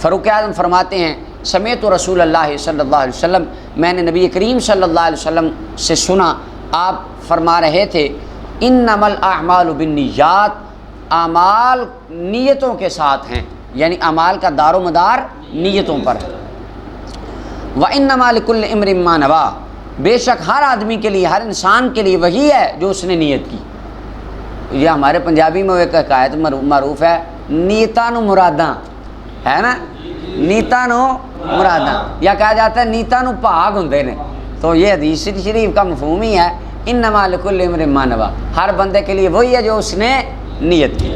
فاروق اعظم فرماتے ہیں سمیعت رسول اللہ صلی اللہ علیہ وسلم، میں نے نبی کریم صلی اللہ علیہ وسلم سے سنا، آپ فرما رہے تھے انما الاعمال بالنیات، اعمال نیتوں کے ساتھ ہیں، یعنی اعمال کا دار و مدار نیتوں پر ہے۔ وانما لکل امرئ ما نویٰ، بے شک ہر آدمی کے لیے، ہر انسان کے لیے وہی ہے جو اس نے نیت کی۔ یہ ہمارے پنجابی میں ایک حکایت معروف ہے، نیتاں نو مراداں، ہے نا، نیتاں نو مراداں، یا کہا جاتا ہے نیتاں نو بھاگ ہوندے نے، تو یہ حدیث شریف کا مفہوم ہی ہے انما لکل امرئ ما نویٰ، ہر بندے کے لیے وہی ہے جو اس نے نیت کی۔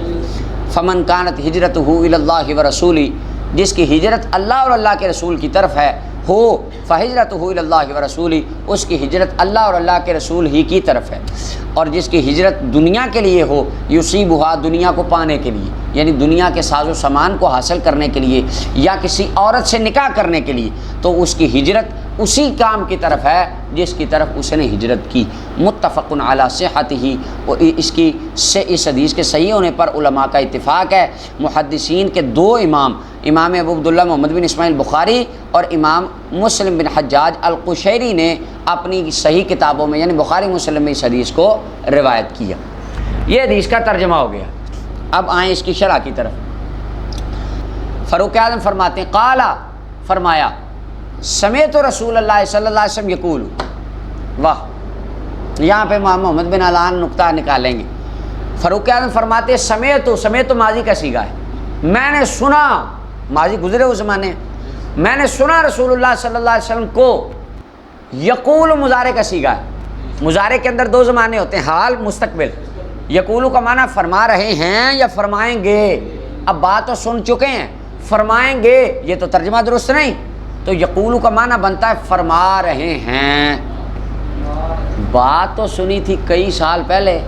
فمن کانت ہجرتہ الی اللہ ورسولہ، جس کی ہجرت اللہ اور اللہ کے رسول کی طرف ہے، ہو فہجرتہ الی اللہ ورسولہ، اس کی ہجرت اللہ اور اللہ کے رسول ہی کی طرف ہے۔ اور جس کی ہجرت دنیا کے لیے ہو، یصیبھا، دنیا کو پانے کے لیے، یعنی دنیا کے ساز و سامان کو حاصل کرنے کے لیے، یا کسی عورت سے نکاح کرنے کے لیے، تو اس کی ہجرت اسی کام کی طرف ہے جس کی طرف اس نے ہجرت کی۔ متفق علی صحتہ، اس حدیث کے صحیح ہونے پر علماء کا اتفاق ہے۔ محدثین کے دو امام ابو عبداللہ محمد بن اسماعیل بخاری اور امام مسلم بن حجاج القشیری نے اپنی صحیح کتابوں میں، یعنی بخاری مسلم میں اس حدیث کو روایت کیا۔ یہ حدیث کا ترجمہ ہو گیا۔ اب آئیں اس کی شرح کی طرف۔ فاروق اعظم فرماتے ہیں قال، فرمایا سمیعت رسول اللہ صلی اللہ علیہ وسلم یقول، واہ، یہاں پہ محمد بن علان نقطہ نکالیں گے۔ فاروق اعظم فرماتے سمیعت ماضی کا صیغہ ہے، میں نے سنا، ماضی گزرے ہوئے زمانے، میں نے سنا رسول اللہ صلی اللہ علیہ وسلم کو، یقول مضارع کا صیغہ ہے۔ مضارع کے اندر دو زمانے ہوتے ہیں، حال، مستقبل۔ یقول کا معنی فرما رہے ہیں یا فرمائیں گے، اب بات تو سن چکے ہیں، فرمائیں گے، یہ تو ترجمہ درست نہیں، تو یقول کا معنی بنتا ہے فرما رہے ہیں۔ بات تو سنی تھی کئی سال پہلے،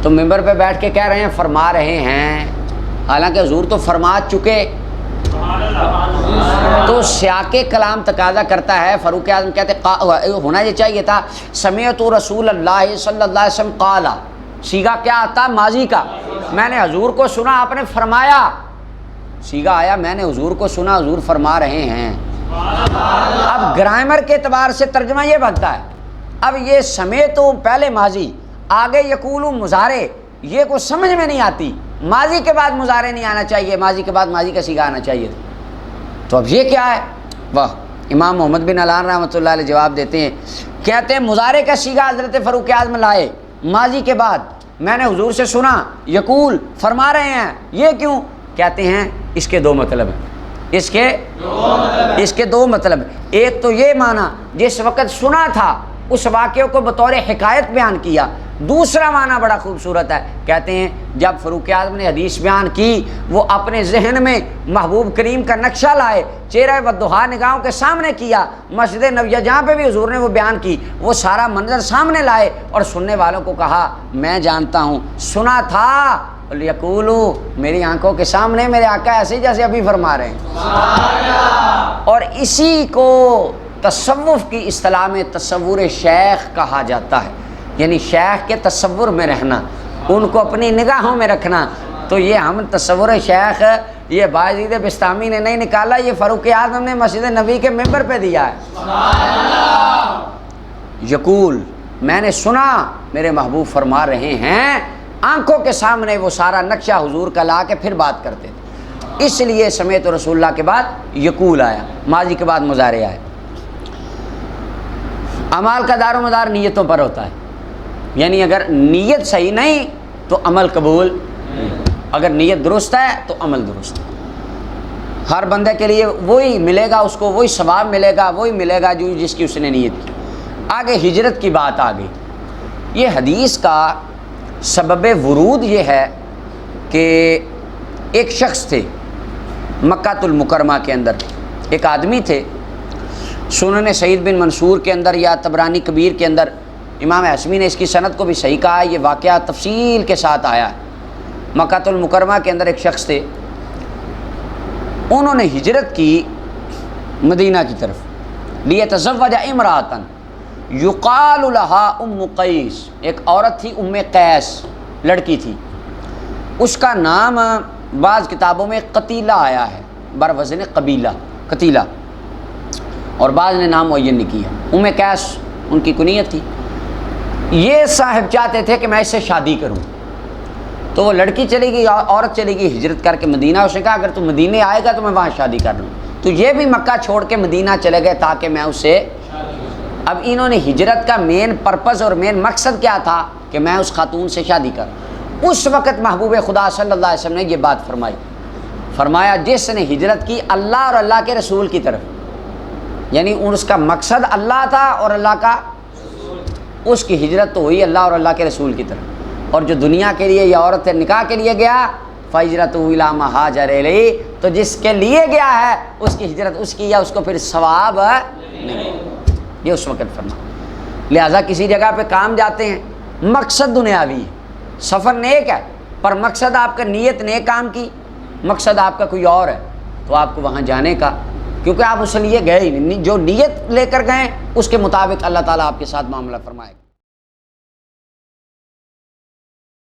تو ممبر پہ بیٹھ کے کہہ رہے ہیں فرما رہے ہیں، حالانکہ حضور تو فرما چکے۔ تو سیاق کلام تقاضا کرتا ہے، فاروق اعظم کہتے ہونا یہ چاہیے تھا سمیعت رسول اللہ صلی اللہ علیہ وسلم قال، صیغہ کیا آتا ماضی کا، میں نے حضور کو سنا، آپ نے فرمایا، صیغہ آیا میں نے حضور کو سنا، حضور فرما رہے ہیں۔ اب گرامر کے اعتبار سے ترجمہ یہ بنتا ہے، اب یہ سمیعت پہلے ماضی، آگے یقول مضارع، یہ کو سمجھ میں نہیں آتی، ماضی کے بعد مضارع نہیں آنا چاہیے، ماضی کے بعد ماضی کا صیغہ آنا چاہیے تھا، تو اب یہ کیا ہے؟ واہ، امام محمد بن علان رحمۃ اللہ علیہ جواب دیتے ہیں، کہتے ہیں مضارع کا صیغہ حضرت فاروق اعظم لائے ماضی کے بعد، میں نے حضور سے سنا، یقول فرما رہے ہیں، یہ کیوں؟ کہتے ہیں اس کے دو مطلب ہیں، اس کے دو مطلب ہیں۔ ایک تو یہ معنی جس وقت سنا تھا اس واقعے کو بطور حکایت بیان کیا، دوسرا معنی بڑا خوبصورت ہے، کہتے ہیں جب فاروق اعظم نے حدیث بیان کی، وہ اپنے ذہن میں محبوب کریم کا نقشہ لائے، چہرہ والضحیٰ نگاہوں کے سامنے کیا، مسجد نبویہ جہاں پہ بھی حضور نے وہ بیان کی، وہ سارا منظر سامنے لائے اور سننے والوں کو کہا میں جانتا ہوں، سنا تھا، یقولو، میری آنکھوں کے سامنے میرے آقا ایسے جیسے ابھی فرما رہے ہیں۔ اور اسی کو تصوف کی اصطلاح میں تصور شیخ کہا جاتا ہے، یعنی شیخ کے تصور میں رہنا، ان کو اپنی نگاہوں میں رکھنا۔ تو یہ ہم تصور شیخ، یہ باعزید بستامی نے نہیں نکالا، یہ فاروق اعظم نے مسجد نبی کے ممبر پہ دیا ہے۔ یقول، میں نے سنا میرے محبوب فرما رہے ہیں، آنکھوں کے سامنے وہ سارا نقشہ حضور کا لا کے پھر بات کرتے تھے، اس لیے سمیعت رسول اللہ کے بعد یقول آیا، ماضی کے بعد مضارع آیا۔ عمال کا دار و مدار نیتوں پر ہوتا ہے، یعنی اگر نیت صحیح نہیں تو عمل قبول نہیں، اگر نیت درست ہے تو عمل درست ہے۔ ہر بندے کے لیے وہی ملے گا، اس کو وہی ثواب ملے گا، وہی ملے گا جو جس کی اس نے نیت کی۔ آگے ہجرت کی بات آ گئی۔ یہ حدیث کا سبب ورود یہ ہے کہ ایک شخص تھے مکہ المکرمہ کے اندر، ایک آدمی تھے، سنن سعید بن منصور کے اندر یا طبرانی کبیر کے اندر امام ہاشمی نے اس کی سند کو بھی صحیح کہا ہے، یہ واقعہ تفصیل کے ساتھ آیا ہے۔ مکہ المکرمہ کے اندر ایک شخص تھے، انہوں نے ہجرت کی مدینہ کی طرف، لیتزوج امرأۃ یقال لها ام قیس، ایک عورت تھی ام قیس، لڑکی تھی، اس کا نام بعض کتابوں میں قتیلہ آیا ہے، بروزن قتیلہ، اور بعض نے نام معین نہیں کیا۔ ام قیس ان کی کنیت تھی۔ یہ صاحب چاہتے تھے کہ میں اس سے شادی کروں، تو وہ لڑکی چلی گئی، عورت چلی گئی ہجرت کر کے مدینہ۔ اس نے کہا اگر تو مدینے آئے گا تو میں وہاں شادی کر لوں۔ تو یہ بھی مکہ چھوڑ کے مدینہ چلے گئے تاکہ میں اس سے، اب انہوں نے ہجرت کا مین پرپز اور مین مقصد کیا تھا کہ میں اس خاتون سے شادی کروں۔ اس وقت محبوب خدا صلی اللہ علیہ وسلم نے یہ بات فرمائی، فرمایا جس نے ہجرت کی اللہ اور اللہ کے رسول کی طرف، یعنی اس کا مقصد اللہ تھا اور اللہ کا، اس کی ہجرت تو ہوئی اللہ اور اللہ کے رسول کی طرف۔ اور جو دنیا کے لیے یا عورت نکاح کے لیے گیا، فَهِجْرَتُهُ إِلَىٰ مَا هَاجَرَ إِلَيْهِ، تو جس کے لیے گیا ہے اس کی ہجرت اس کی، یا اس کو پھر ثواب نہیں، یہ اس وقت فرما۔ لہٰذا کسی جگہ پہ کام جاتے ہیں، مقصد دنیاوی ہے، سفر نیک ہے، پر مقصد آپ کا نیت نیک کام کی، مقصد آپ کا کوئی اور ہے، تو آپ کو وہاں جانے کا، کیونکہ آپ اس لیے گئے ہی نہیں، جو نیت لے کر گئے اس کے مطابق اللہ تعالیٰ آپ کے ساتھ معاملہ فرمائے گا۔